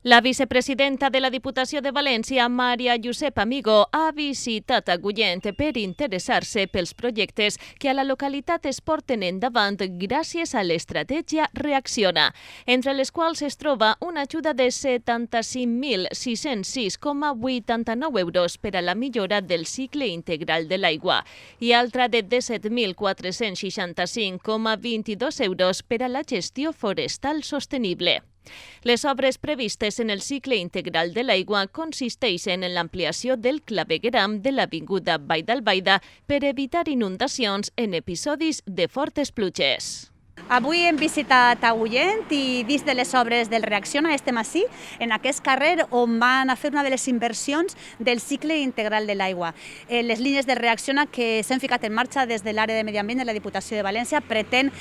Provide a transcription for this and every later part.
La vicepresidenta de la Diputació de València, Maria Josep Amigo, ha visitat Agullent per interessar-se pels projectes que a la localitat es porten endavant gràcies a l'estratègia Reacciona, entre les quals es troba una ajuda de 75.606,89 euros per a la millora del cicle integral de l'aigua i altra de 17.465,22 euros per a la gestió forestal sostenible. Les obres previstes en el cicle integral de l'aigua consisteixen en l'ampliació del clavegueram de l'Avinguda Vall d'Albaida per evitar inundacions en episodis de fortes pluges. Avui hem visitat Agullent i vist de les obres del Reacciona, estem ací, en aquest carrer on van a fer una de les inversions del cicle integral de l'aigua. Les línies del Reacciona que s'han ficat en marxa des de l'àrea de Medi Ambient de la Diputació de València pretén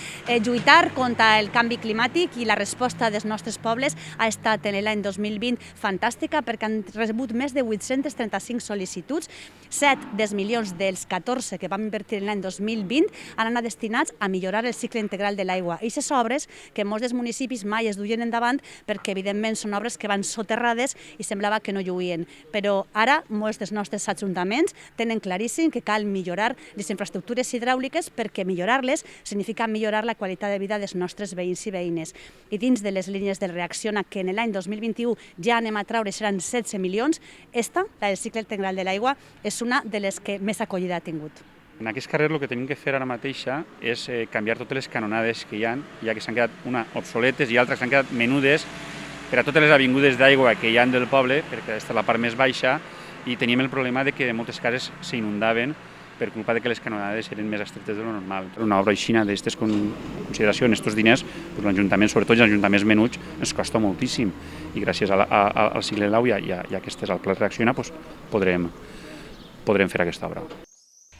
lluitar contra el canvi climàtic i la resposta dels nostres pobles ha estat en l'any 2020 fantàstica perquè han rebut més de 835 sol·licituds, 7 dels milions dels 14 que vam invertir l'any 2020 han anat destinats a millorar el cicle integral de l'aigua. I aquestes obres que molts dels municipis mai es duien endavant perquè evidentment són obres que van soterrades i semblava que no lluïen. Però ara molts dels nostres ajuntaments tenen claríssim que cal millorar les infraestructures hidràuliques perquè millorar-les significa millorar la qualitat de vida dels nostres veïns i veïnes. I dins de les línies del Reacciona, que en l'any 2021 ja anem a traure, seran 16 milions, esta, la del cicle integral de l'aigua, és una de les que més acollida ha tingut. En aquest carrer el que tenim que fer ara mateixa és canviar totes les canonades que hi ha, ja que s'han quedat una obsoletes i altres s'han quedat menudes per a totes les avingudes d'aigua que hi ha del poble, perquè aquesta és la part més baixa, i teníem el problema de que moltes cases s'inundaven per culpa de que les canonades eren més estretes de lo normal. Una obra aixina d'aquestes consideració en aquests diners, l'Ajuntament, sobretot els ajuntaments menuts, ens costa moltíssim i gràcies al cicle de l'aigua i a aquestes, al Pla Reacciona, podrem fer aquesta obra.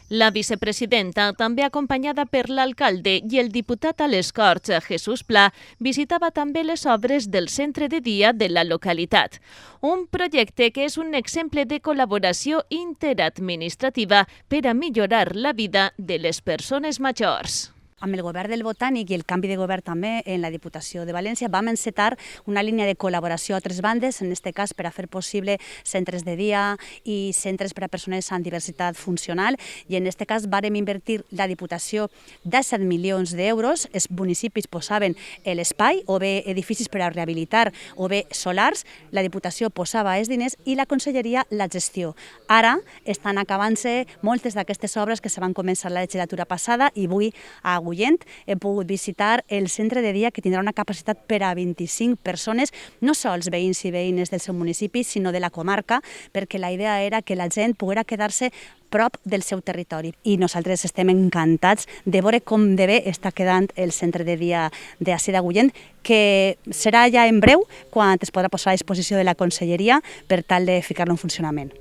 La vicepresidenta, també acompanyada per l'alcalde i el diputat a les Corts, Jesús Pla, visitava també les obres del centre de dia de la localitat. Un projecte que és un exemple de col·laboració interadministrativa per a millorar la vida de les persones majors. Amb el govern del Botànic i el canvi de govern també en la Diputació de València vam encetar una línia de col·laboració a tres bandes, en aquest cas per a fer possible centres de dia i centres per a persones amb diversitat funcional, i en aquest cas vàrem invertir la Diputació 17 milions d'euros, els municipis posaven l'espai, o bé edificis per a rehabilitar o bé solars, la Diputació posava els diners i la Conselleria la gestió. Ara estan acabant-se moltes d'aquestes obres que se van començar la legislatura passada i avui a Agullent hem pogut visitar el centre de dia que tindrà una capacitat per a 25 persones, no sols veïns i veïnes del seu municipi, sinó de la comarca, perquè la idea era que la gent poguera quedar-se prop del seu territori. I nosaltres estem encantats de veure com de bé està quedant el centre de dia d'Ací d'Agullent, que serà ja en breu quan es podrà posar a disposició de la Conselleria per tal de ficar-lo en funcionament.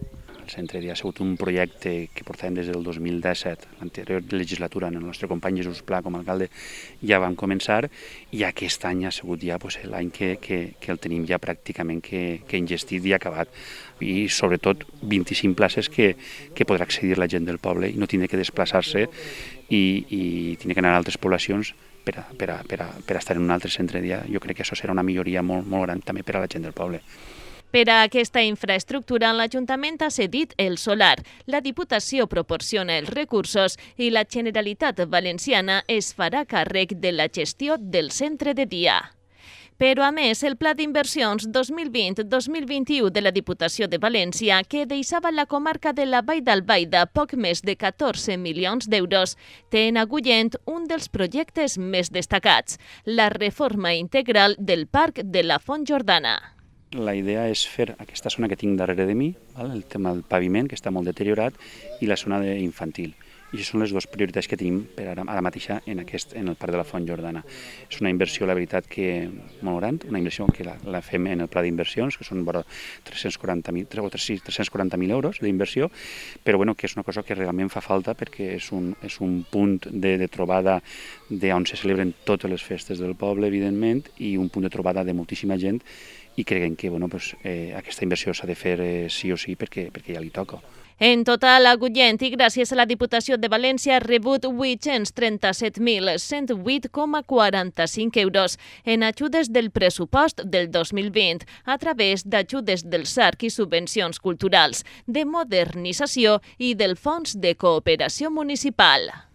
El centre de dia ha sigut un projecte que portàvem des del 2017, l'anterior legislatura, en el nostre company Jesús Pla com a alcalde ja vam començar, i aquest any ha sigut ja l'any que el tenim ja pràcticament que engestit i acabat. I sobretot 25 places que podrà accedir la gent del poble i no tindrà que desplaçar-se i tindrà que anar a altres poblacions per a estar en un altre centre de dia. Jo crec que això serà una milloria molt gran també per a la gent del poble. Per a aquesta infraestructura, l'Ajuntament ha cedit el solar, la Diputació proporciona els recursos i la Generalitat Valenciana es farà càrrec de la gestió del centre de dia. Però, a més, el Pla d'Inversions 2020-2021 de la Diputació de València, que deixava la comarca de la Vall d'Albaida poc més de 14 milions d'euros, té en Agullent un dels projectes més destacats, la reforma integral del Parc de la Font Jordana. La idea és fer aquesta zona que tinc darrere de mi, el tema del paviment, que està molt deteriorat, i la zona infantil. I són les dues prioritats que tenim per ara mateixa en el Parc de la Font Jordana. És una inversió, la veritat, que molt gran, una inversió que la fem en el pla d'inversions, que són 340.000 euros d'inversió, però que és una cosa que realment fa falta perquè és un punt de trobada on se celebren totes les festes del poble, evidentment, i un punt de trobada de moltíssima gent i creiem que aquesta inversió s'ha de fer sí o sí perquè ja li toca. En total, Agullent, i gràcies a la Diputació de València, ha rebut 837.108,45 euros en ajudes del pressupost del 2020 a través d'ajudes del SARC i subvencions culturals, de modernització i del Fons de Cooperació Municipal.